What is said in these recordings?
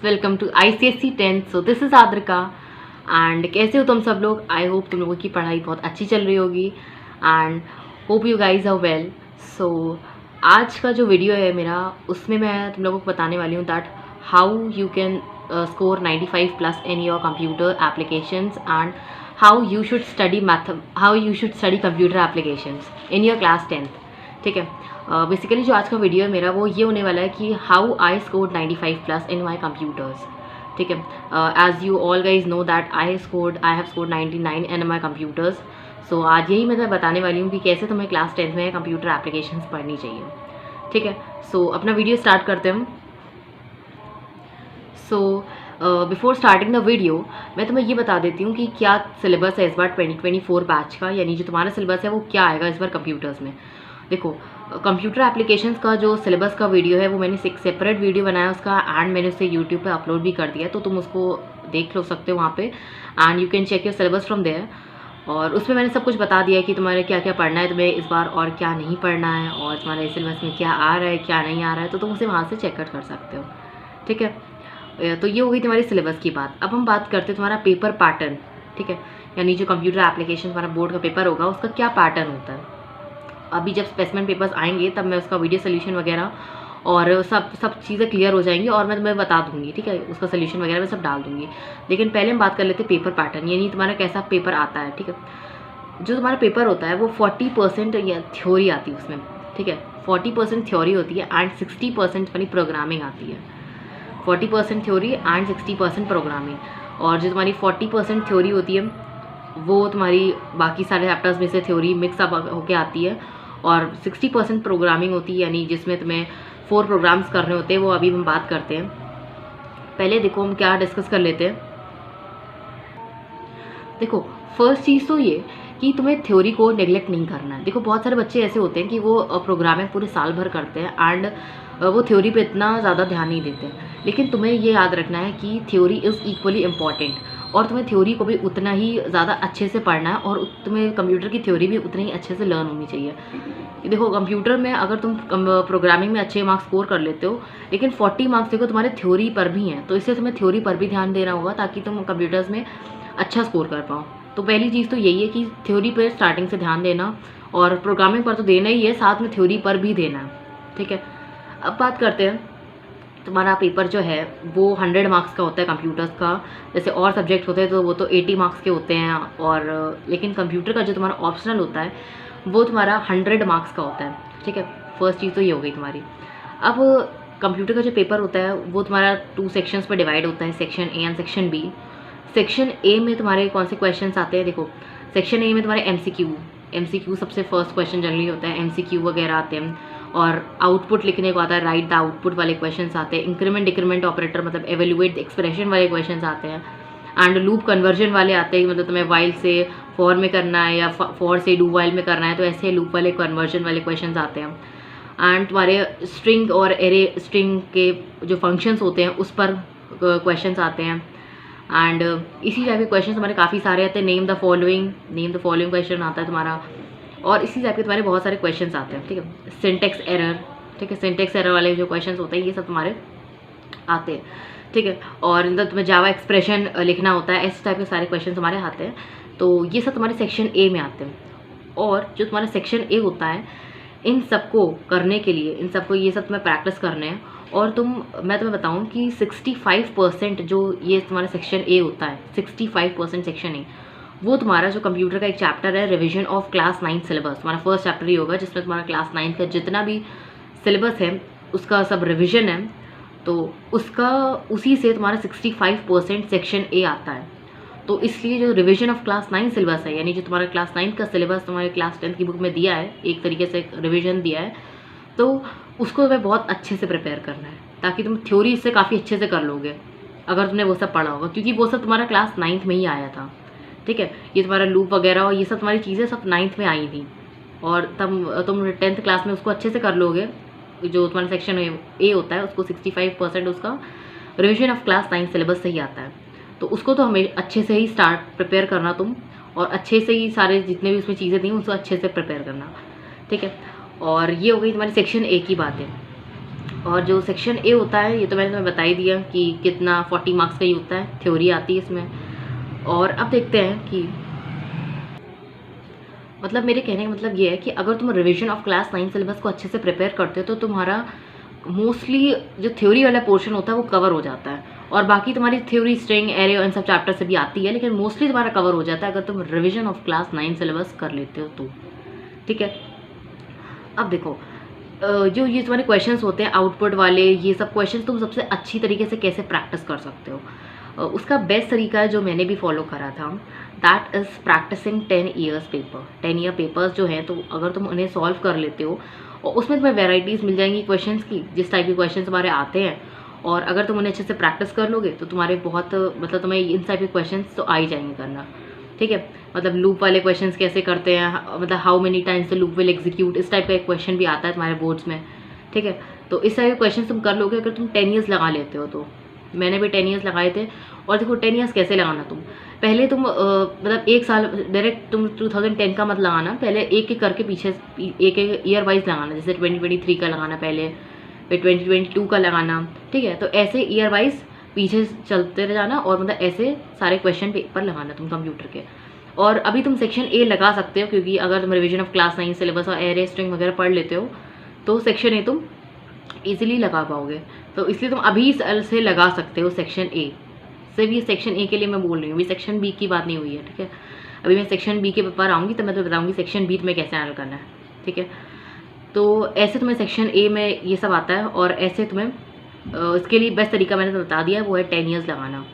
Welcome to ICSE 10th। So this is Adrika and कैसे हो तुम सब लोग। आई होप तुम लोगों की पढ़ाई बहुत अच्छी चल रही होगी and hope you guys are well. So आज का जो वीडियो है मेरा, उसमें मैं तुम लोगों को बताने वाली हूँ that how you can score 95+ in your computer applications and how you should study computer applications in your class 10th। ठीक है, बेसिकली जो आज का वीडियो है मेरा वो ये होने वाला है कि how I scored 95+ in my computers. ठीक है, as you all guys know that I have scored 99 in my computers. So आज यही मैं बताने वाली हूँ कि कैसे तुम्हें क्लास 10th में कंप्यूटर एप्लीकेशंस पढ़नी चाहिए। ठीक है, सो अपना वीडियो स्टार्ट करते हैं हम। So before starting the video मैं तुम्हें ये बता देती हूँ कि क्या सिलेबस है इस बार 2024 बैच का, यानी जो तुम्हारा सिलेबस है वो क्या आएगा इस बार कंप्यूटर्स में। देखो, कंप्यूटर एप्लीकेशंस का जो सिलेबस का वीडियो है वो मैंने एक सेपरेट वीडियो बनाया उसका, एंड मैंने उसे यूट्यूब पे अपलोड भी कर दिया, तो तुम उसको देख लो सकते हो वहाँ पे, and you can check your syllabus from there. और उसमें मैंने सब कुछ बता दिया है कि तुम्हारे क्या क्या पढ़ना है तुम्हें इस बार और क्या नहीं पढ़ना है, और तुम्हारे सिलेबस में क्या आ रहा है क्या नहीं आ रहा है, तो तुम उसे वहाँ से चेकआउट कर सकते हो। ठीक है, तो ये हो गई तुम्हारी सिलेबस की बात। अब हम बात करते हैं तुम्हारा पेपर पैटर्न। ठीक है, यानी जो कंप्यूटर एप्लीकेशन तुम्हारा बोर्ड का पेपर होगा उसका क्या पैटर्न होता है। अभी जब स्पेसिमेन पेपर्स आएंगे तब मैं उसका वीडियो सोल्यूशन वगैरह और सब चीज़ें क्लियर हो जाएंगी और मैं तुम्हें बता दूंगी। ठीक है, उसका सोल्यूशन वगैरह मैं सब डाल दूंगी, लेकिन पहले हम बात कर लेते हैं पेपर पैटर्न, यानी तुम्हारा कैसा पेपर आता है। ठीक है, जो तुम्हारा पेपर होता है वो 40% या थ्योरी आती है उसमें। ठीक है, 40% थ्योरी होती है एंड 60% तुम्हारी प्रोग्रामिंग आती है। 40% थ्योरी एंड 60% प्रोग्रामिंग। और जो तुम्हारी 40% थ्योरी होती है वो तुम्हारी बाकी सारे चैप्टर्स में से थ्योरी मिक्स अप होके आती है, और 60% प्रोग्रामिंग होती है, यानी जिसमें तुम्हें 4 प्रोग्राम्स करने होते हैं। वो अभी हम बात करते हैं। पहले देखो हम क्या डिस्कस कर लेते हैं। देखो, फर्स्ट चीज़ तो ये कि तुम्हें थ्योरी को नेग्लेक्ट नहीं करना है। देखो, बहुत सारे बच्चे ऐसे होते हैं कि वो प्रोग्रामिंग पूरे साल भर करते हैं एंड वो थ्योरी पे इतना ज़्यादा ध्यान नहीं देते, लेकिन तुम्हें ये याद रखना है कि थ्योरी इज़ इक्वली इम्पॉर्टेंट, और तुम्हें थ्योरी को भी उतना ही ज़्यादा अच्छे से पढ़ना है, और तुम्हें कंप्यूटर की थ्योरी भी उतनी ही अच्छे से लर्न होनी चाहिए। देखो, कंप्यूटर में अगर तुम प्रोग्रामिंग में अच्छे मार्क्स स्कोर कर लेते हो, लेकिन 40 मार्क्स देखो तुम्हारे थ्योरी पर भी हैं, तो इससे तुम्हें थ्योरी पर भी ध्यान देना होगा ताकि तुम कंप्यूटर्स में अच्छा स्कोर कर पाओ। तो पहली चीज़ तो यही है कि थ्योरी पर स्टार्टिंग से ध्यान देना, और प्रोग्रामिंग पर तो देना ही है, साथ में थ्योरी पर भी देना है। ठीक है, अब बात करते हैं तुम्हारा पेपर जो है वो 100 मार्क्स का होता है कंप्यूटर्स का। जैसे और सब्जेक्ट होते हैं तो वो तो 80 मार्क्स के होते हैं, और लेकिन कंप्यूटर का जो तुम्हारा ऑप्शनल होता है वो तुम्हारा 100 मार्क्स का होता है। ठीक है, फर्स्ट चीज़ तो ये हो गई तुम्हारी। अब कंप्यूटर का जो पेपर होता है वो तुम्हारा 2 सेक्शंस पर डिवाइड होता है, section A and section B. Section A में तुम्हारे कौन से क्वेश्चन आते हैं। देखो, सेक्शन ए में तुम्हारे MCQ सबसे फर्स्ट क्वेश्चन जनरली होता है, MCQ वगैरह आते हैं, और आउटपुट लिखने को आता है, राइट द आउटपुट वाले क्वेश्चंस आते हैं, इंक्रीमेंट डिक्रीमेंट ऑपरेटर मतलब एवेल्युएट एक्सप्रेशन वाले क्वेश्चंस आते हैं, एंड लूप कन्वर्जन वाले आते हैं, मतलब तुम्हें वाइल से फॉर में करना है या फॉर से डू वाइल में करना है, तो ऐसे लूप वाले कन्वर्जन वाले क्वेश्चंस आते हैं। एंड तुम्हारे स्ट्रिंग और एरे स्ट्रिंग के जो फंक्शंस होते हैं उस पर क्वेश्चंस आते हैं, एंड इसी टाइप के क्वेश्चन हमारे काफ़ी सारे आते हैं। नेम द फॉलोइंग क्वेश्चन आता है तुम्हारा, और इसी टाइप के तुम्हारे बहुत सारे क्वेश्चंस आते हैं। ठीक है, सिंटेक्स एरर। ठीक है, सिंटेक्स एरर वाले जो क्वेश्चंस होते हैं ये सब तुम्हारे आते हैं। ठीक है, और मतलब तुम्हें जावा एक्सप्रेशन लिखना होता है, इस टाइप के सारे क्वेश्चन तुम्हारे आते हैं। तो ये सब तुम्हारे सेक्शन ए में आते हैं। और जो तुम्हारा सेक्शन ए होता है, इन सबको करने के लिए ये सब तुम्हें प्रैक्टिस करने हैं, और मैं तुम्हें बताऊं कि 65% जो ये तुम्हारा सेक्शन ए होता है, 65% सेक्शन ए वो तुम्हारा जो कंप्यूटर का एक चैप्टर है रिवीजन ऑफ क्लास 9 सिलेबस, तुम्हारा फर्स्ट चैप्टर ही होगा जिसमें तुम्हारा क्लास 9 का जितना भी सिलेबस है उसका सब रिवीजन है, तो उसी से तुम्हारा 65% सेक्शन ए आता है। तो इसलिए जो रिवीजन ऑफ क्लास 9 सिलेबस है, यानी जो तुम्हारा क्लास 9 का सिलेबस तुम्हारे क्लास 10 की बुक में दिया है, एक तरीके से रिविजन दिया है, तो उसको तुम्हें बहुत अच्छे से प्रिपेयर करना है ताकि तुम थ्योरी इससे काफ़ी अच्छे से कर लोगे अगर तुमने वो सब पढ़ा होगा, क्योंकि वो सब तुम्हारा क्लास 9th में ही आया था। ठीक है, ये तुम्हारा लूप वगैरह और ये सब तुम्हारी चीज़ें सब 9th में आई थी, और तब तुम 10th क्लास में उसको अच्छे से कर लोगे। जो तुम्हारा सेक्शन ए होता है उसको 65% उसका रिविजन ऑफ क्लास 9 सिलेबस से ही आता है, तो उसको तो हमें अच्छे से ही प्रिपेयर करना तुम, और अच्छे से ही सारे जितने भी उसमें चीज़ें थी उसको अच्छे से प्रिपेयर करना। ठीक है, और ये हो गई तुम्हारी सेक्शन ए की बातें। और जो सेक्शन ए होता है, ये तो मैंने तुम्हें बता ही दिया कि कितना 40 मार्क्स का ही होता है, थ्योरी आती है इसमें। और अब देखते हैं कि मतलब मेरे कहने का मतलब ये है कि अगर तुम रिवीजन ऑफ क्लास 9 सिलेबस को अच्छे से प्रिपेयर करते हो तो तुम्हारा मोस्टली जो थ्योरी वाला पोर्शन होता है वो कवर हो जाता है, और बाकी तुम्हारी थ्योरी, स्ट्रिंग, एरे इन सब चैप्टर से भी आती है, लेकिन मोस्टली तुम्हारा कवर हो जाता है अगर तुम रिवीजन ऑफ क्लास 9 सिलेबस कर लेते हो तो। ठीक है, अब देखो जो ये तुम्हारे क्वेश्चंस होते हैं आउटपुट वाले, ये सब क्वेश्चंस तुम सबसे अच्छी तरीके से कैसे प्रैक्टिस कर सकते हो, उसका बेस्ट तरीका है जो मैंने भी फॉलो करा था, that is practicing 10 years paper. 10 year papers जो हैं, तो अगर तुम उन्हें सॉल्व कर लेते हो और उसमें तुम्हें वेराइटीज़ मिल जाएंगी क्वेश्चंस की, जिस टाइप के क्वेश्चन तुम्हारे आते हैं, और अगर तुम उन्हें अच्छे से प्रैक्टिस कर लोगे तो तुम्हारे बहुत मतलब तुम्हें इन टाइप के क्वेश्चन तो आ ही जाएंगे करना। ठीक है, मतलब लूप वाले क्वेश्चंस कैसे करते हैं, मतलब how many times the loop will execute, इस टाइप का एक क्वेश्चन भी आता है तुम्हारे बोर्ड्स में। ठीक है, तो इस टाइप के क्वेश्चन तुम कर लोगे अगर तुम 10 ईयर्स लगा लेते हो तो। मैंने भी 10 ईयर्स लगाए थे। और देखो 10 ईयर्स कैसे लगाना, तुम पहले तुम मतलब एक साल डायरेक्ट तुम 2010 का मत लगाना, पहले एक एक करके पीछे एक एक ईयर वाइज लगाना, जैसे 2023 का लगाना पहले, फिर 2022 का लगाना। ठीक है, तो ऐसे ईयर वाइज पीछे चलते रह जाना, और मतलब ऐसे सारे क्वेश्चन पेपर लगाना तुम कंप्यूटर के। और अभी तुम सेक्शन ए लगा सकते हो, क्योंकि अगर तुम रिवीजन ऑफ क्लास 9 सिलेबस और एरे, स्ट्रिंग वगैरह पढ़ लेते हो तो सेक्शन ए तुम इजीली लगा पाओगे। तो इसलिए तुम अभी से लगा सकते हो सेक्शन ए से भी। सेक्शन ए के लिए मैं बोल रही हूँ, अभी सेक्शन बी की बात नहीं हुई है। ठीक है, अभी मैं सेक्शन बी के पेपर आऊँगी तो मैं तुम्हें बताऊँगी सेक्शन बी तुम्हें कैसे हैंडल करना है। ठीक है, तो ऐसे तुम्हें सेक्शन ए में ये सब आता है, और ऐसे तुम्हें इसके लिए बेस्ट तरीका मैंने तो बता दिया है, वो है 10 ईयर्स लगाना।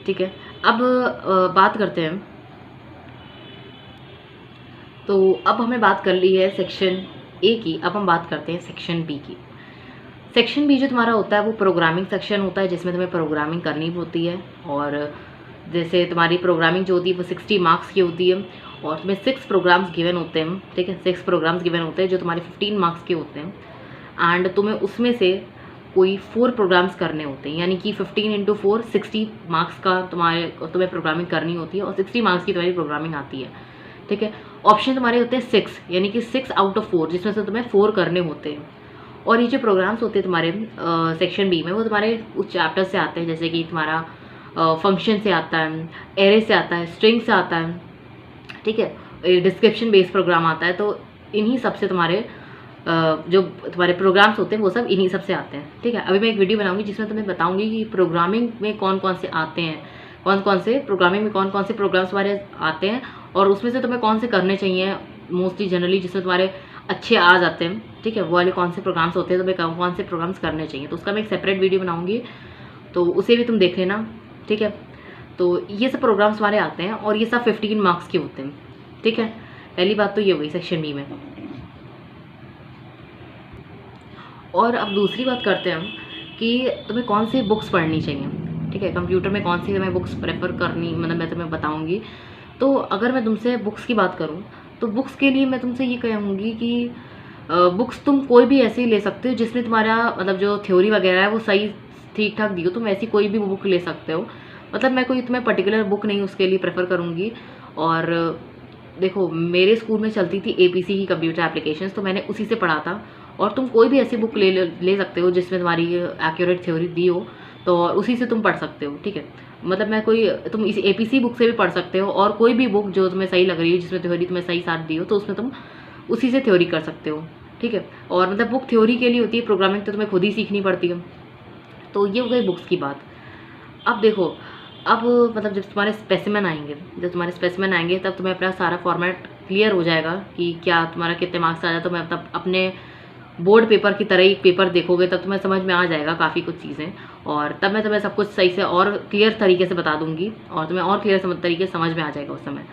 ठीक है, अब बात करते हैं, तो अब हमने बात कर ली है सेक्शन ए की, अब हम बात करते हैं सेक्शन बी की। सेक्शन बी जो तुम्हारा होता है वो प्रोग्रामिंग सेक्शन होता है, जिसमें तुम्हें प्रोग्रामिंग करनी होती है। और जैसे तुम्हारी प्रोग्रामिंग जो होती है वो 60 मार्क्स की होती है, और तुम्हें 6 प्रोग्राम्स गिवन होते हैं। ठीक है, 6 प्रोग्राम्स गिवन होते हैं जो तुम्हारे 15 मार्क्स के होते हैं, एंड तुम्हें उसमें से कोई 4 प्रोग्राम्स करने होते हैं, यानी कि 15 इंटू 4 60 मार्क्स का तुम्हें प्रोग्रामिंग करनी होती है, और 60 मार्क्स की तुम्हारी प्रोग्रामिंग आती है। ठीक है, ऑप्शन तुम्हारे होते हैं 6, यानी कि 6 आउट ऑफ 4, जिसमें से तुम्हें 4 करने होते हैं। और ये जो प्रोग्राम्स होते हैं तुम्हारे सेक्शन बी में, वो तुम्हारे उस चैप्टर से आते हैं, जैसे कि तुम्हारा फंक्शन से आता है, एरे से आता है, स्ट्रिंग से आता है। ठीक है, डिस्क्रिप्शन बेस्ड प्रोग्राम आता है। तो इन्हीं सब से तुम्हारे जो तुम्हारे प्रोग्राम्स होते हैं वो सब इन्हीं सब से आते हैं। ठीक है, अभी मैं एक वीडियो बनाऊंगी जिसमें तुम्हें बताऊंगी कि प्रोग्रामिंग में कौन कौन से आते हैं, प्रोग्रामिंग में कौन कौन से प्रोग्राम्स तुम्हारे आते हैं, और उसमें से तुम्हें कौन से करने चाहिए मोस्टली जनरली, जिसमें तुम्हारे अच्छे आ जाते हैं। ठीक है, वो वाले कौन से प्रोग्राम्स होते हैं, तुम्हें कौन से प्रोग्राम्स करने चाहिए, तो उसका मैं एक सेपरेट वीडियो बनाऊंगी, तो उसे भी तुम देख लेना। ठीक है, तो ये सब प्रोग्राम्स हमारे आते हैं, और ये सब 15 मार्क्स के होते हैं। ठीक है, पहली बात तो ये हुई सेक्शन बी में। और अब दूसरी बात करते हैं हम कि तुम्हें कौन सी बुक्स पढ़नी चाहिए। ठीक है, कंप्यूटर में कौन सी तुम्हें बुक्स प्रेफर करनी, मतलब मैं तुम्हें बताऊंगी। तो अगर मैं तुमसे बुक्स की बात करूं तो बुक्स के लिए मैं तुमसे ये कहूँगी कि बुक्स तुम कोई भी ऐसी ले सकते हो जिसमें तुम्हारा मतलब जो थ्योरी वगैरह है वो सही ठीक ठाक दी हो, तुम ऐसी कोई भी बुक ले सकते हो। मतलब मैं कोई तुम्हें पर्टिकुलर बुक नहीं उसके लिए प्रेफर करूँगी। और देखो मेरे स्कूल में चलती थी APC की कंप्यूटर एप्लीकेशंस, तो मैंने उसी से पढ़ा था। और तुम कोई भी ऐसी बुक ले सकते हो जिसमें तुम्हारी एक्यूरेट थ्योरी दी हो, तो उसी से तुम पढ़ सकते हो। ठीक है, मतलब मैं कोई तुम इस APC बुक से भी पढ़ सकते हो, और कोई भी बुक जो तुम्हें सही लग रही है जिसमें थ्योरी तुम्हें सही साथ दी हो, तो उसमें तुम उसी से थ्योरी कर सकते हो। ठीक है, और मतलब बुक थ्योरी के लिए होती है, प्रोग्रामिंग तो तुम्हें खुद ही सीखनी पड़ती है। तो ये हो गई बुक्स की बात। अब देखो, अब मतलब जब तुम्हारे स्पेसिमेन आएंगे तब तुम्हें अपना सारा फॉर्मेट क्लियर हो जाएगा कि क्या तुम्हारा कितने मार्क्स आ जाए। तो मैं मतलब अपने बोर्ड पेपर की तरह ही पेपर देखोगे तब तुम्हें समझ में आ जाएगा काफ़ी कुछ चीज़ें, और तब मैं तुम्हें सब कुछ सही से और क्लियर तरीके से बता दूंगी, और तुम्हें और क्लियर तरीके से समझ में आ जाएगा उस समय।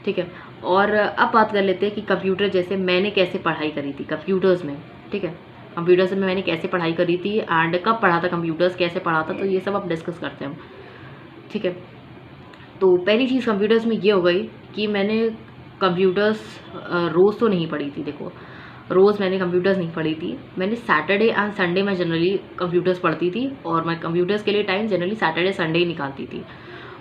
ठीक है, और अब बात कर लेते हैं कि कंप्यूटर जैसे मैंने कैसे पढ़ाई करी थी कंप्यूटर्स में। ठीक है, कंप्यूटर्स में मैंने कैसे पढ़ाई करी थी एंड कब पढ़ा था कंप्यूटर्स, कैसे पढ़ा था, तो ये सब अब डिस्कस करते हैं हम। ठीक है, तो पहली चीज़ कंप्यूटर्स में ये हो गई कि मैंने कंप्यूटर्स रोज़ तो नहीं पढ़ी थी। देखो रोज़ मैंने कंप्यूटर्स नहीं पढ़ी थी, मैंने सैटरडे एंड संडे में जनरली कंप्यूटर्स पढ़ती थी, और मैं कंप्यूटर्स के लिए टाइम जनरली सैटरडे संडे ही निकालती थी।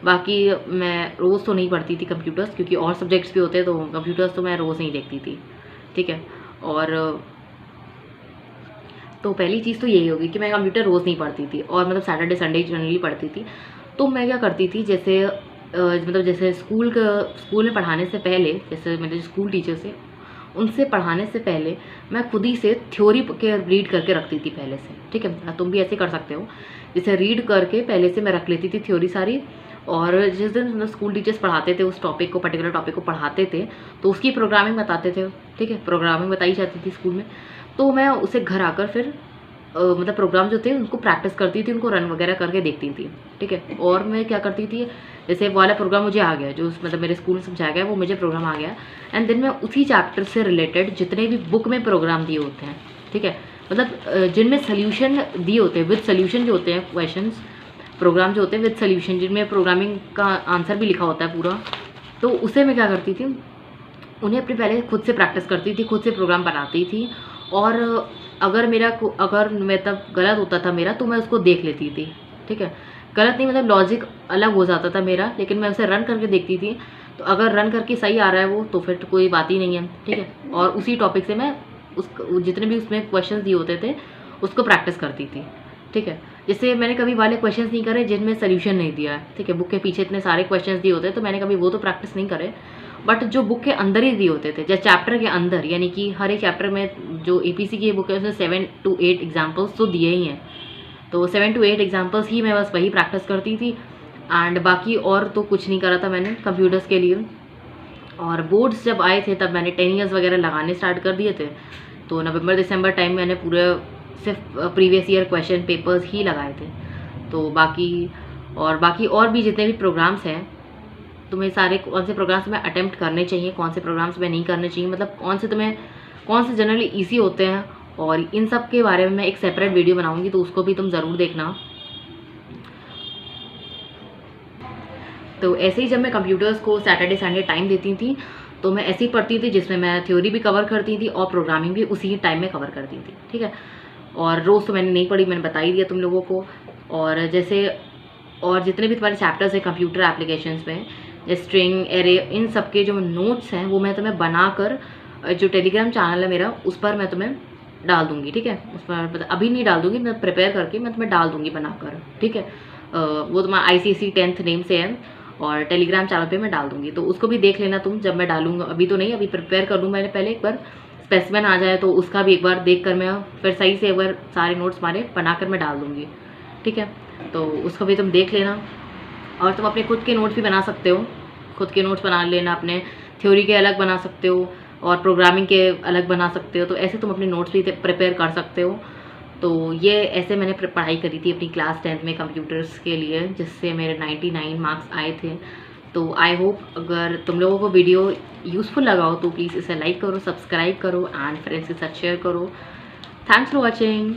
बाकी मैं रोज़ तो नहीं पढ़ती थी कंप्यूटर्स, क्योंकि और सब्जेक्ट्स भी होते हैं, तो कंप्यूटर्स तो मैं रोज़ नहीं देखती थी। ठीक है, और तो पहली चीज़ तो यही होगी कि मैं कंप्यूटर रोज़ नहीं पढ़ती थी, और मतलब सैटरडे संडे जनरली पढ़ती थी। तो मैं क्या करती थी, जैसे मतलब जैसे स्कूल में पढ़ाने से पहले, जैसे मेरे जो स्कूल टीचर्स थे उनसे पढ़ाने से पहले मैं खुद ही से थ्योरी के रीड करके रखती थी पहले से, ठीक है। तुम भी ऐसे कर सकते हो, जैसे रीड करके पहले से मैं रख लेती थी थ्योरी सारी, और जिस दिन मतलब स्कूल टीचर्स पढ़ाते थे उस टॉपिक को, पर्टिकुलर टॉपिक को पढ़ाते थे, तो उसकी प्रोग्रामिंग बताते थे, ठीक है। प्रोग्रामिंग बताई जाती थी स्कूल में, तो मैं उसे घर आकर फिर मतलब प्रोग्राम जो थे उनको प्रैक्टिस करती थी, उनको रन वगैरह करके देखती थी, ठीक है। और मैं क्या करती थी, जैसे वो वाला प्रोग्राम मुझे आ गया जो मतलब मेरे स्कूल में समझाया गया, वो मुझे प्रोग्राम आ गया, एंड देन मैं उसी चैप्टर से रिलेटेड जितने भी बुक में प्रोग्राम दिए होते हैं, ठीक है, मतलब जिनमें सोल्यूशन दिए होते हैं, विद सोल्यूशन जो होते हैं क्वेश्चंस, प्रोग्राम जो होते हैं विद सोल्यूशन, जिनमें प्रोग्रामिंग का आंसर भी लिखा होता है पूरा, तो उसे मैं क्या करती थी, उन्हें अपने पहले खुद से प्रैक्टिस करती थी, खुद से प्रोग्राम बनाती थी, और अगर मतलब गलत होता था मेरा, तो मैं उसको देख लेती थी, ठीक है। गलत नहीं मतलब लॉजिक अलग हो जाता था मेरा, लेकिन मैं उसे रन करके देखती थी, तो अगर रन करके सही आ रहा है वो, तो फिर तो कोई बात ही नहीं है, ठीक है। और उसी टॉपिक से मैं उस जितने भी उसमें क्वेश्चंस दिए होते थे उसको प्रैक्टिस करती थी, ठीक है। जैसे मैंने कभी वाले क्वेश्चंस नहीं करे जिनमें सोल्यूशन नहीं दिया है, ठीक है। बुक के पीछे इतने सारे क्वेश्चंस दिए होते हैं, तो मैंने कभी वो तो प्रैक्टिस नहीं करे, बट जो बुक के अंदर ही दिए होते थे, जैसे चैप्टर के अंदर, यानी कि हर एक चैप्टर में जो एपीसी की बुक है उसमें 7 to 8 एग्जाम्पल्स तो दिए ही हैं, तो 7 to 8 एग्जाम्पल्स ही मैं बस वही प्रैक्टिस करती थी, एंड बाकी और तो कुछ नहीं करा था मैंने कंप्यूटर्स के लिए। और बोर्ड्स जब आए थे तब मैंने 10 ईयर्स वगैरह लगाने स्टार्ट कर दिए थे, तो नवंबर दिसंबर टाइम मैंने पूरे सिर्फ प्रीवियस ईयर क्वेश्चन पेपर्स ही लगाए थे। तो बाकी और भी जितने भी प्रोग्राम्स हैं, तुम्हें सारे कौन से प्रोग्राम्स तुम्हें अटेम्प्ट करने चाहिए, कौन से प्रोग्राम्स में नहीं करने चाहिए, मतलब कौन से जनरली ईजी होते हैं, और इन सब के बारे में मैं एक सेपरेट वीडियो बनाऊंगी, तो उसको भी तुम ज़रूर देखना। तो ऐसे ही जब मैं कंप्यूटर्स को सैटरडे संडे टाइम देती थी, तो मैं ऐसे ही पढ़ती थी जिसमें मैं थ्योरी भी कवर करती थी और प्रोग्रामिंग भी उसी टाइम में कवर करती थी, ठीक है। और रोज़ तो मैंने नहीं पढ़ी, मैंने बता ही दिया तुम लोगों को। और जितने भी तुम्हारे चैप्टर्स हैं कंप्यूटर एप्लीकेशंस में, जैसे स्ट्रिंग, एरे, इन सब के जो नोट्स हैं वो मैं तुम्हें बनाकर जो टेलीग्राम चैनल है मेरा, उस पर मैं तुम्हें डाल दूँगी, ठीक है। उस पर अभी नहीं डाल दूँगी, मैं प्रिपेयर करके मैं तुम्हें डाल दूँगी बनाकर, ठीक है। वो तुम्हारा ICSE 10th नेम से है, और टेलीग्राम चैनल पे मैं डाल दूँगी, तो उसको भी देख लेना तुम जब मैं डालूँगा। अभी तो नहीं, अभी प्रिपेयर कर लूँ मैंने पहले, एक बार स्पेसिमेन आ जाए तो उसका भी एक बार देख कर मैं फिर सही से एक बार सारे नोट्स मारे बनाकर मैं डाल दूँगी, ठीक है। तो उसको भी तुम देख लेना, और तुम अपने खुद के नोट्स भी बना सकते हो, खुद के नोट्स बना लेना, अपने थ्योरी के अलग बना सकते हो और प्रोग्रामिंग के अलग बना सकते हो, तो ऐसे तुम अपने नोट्स भी प्रिपेयर कर सकते हो। तो ये ऐसे मैंने पढ़ाई करी थी अपनी क्लास 10th में कंप्यूटर्स के लिए, जिससे मेरे 99 मार्क्स आए थे। तो आई होप अगर तुम लोगों को वीडियो यूज़फुल लगा हो तो प्लीज़ इसे लाइक करो, सब्सक्राइब करो, एंड फ्रेंड्स के साथ शेयर करो। Thanks for watching.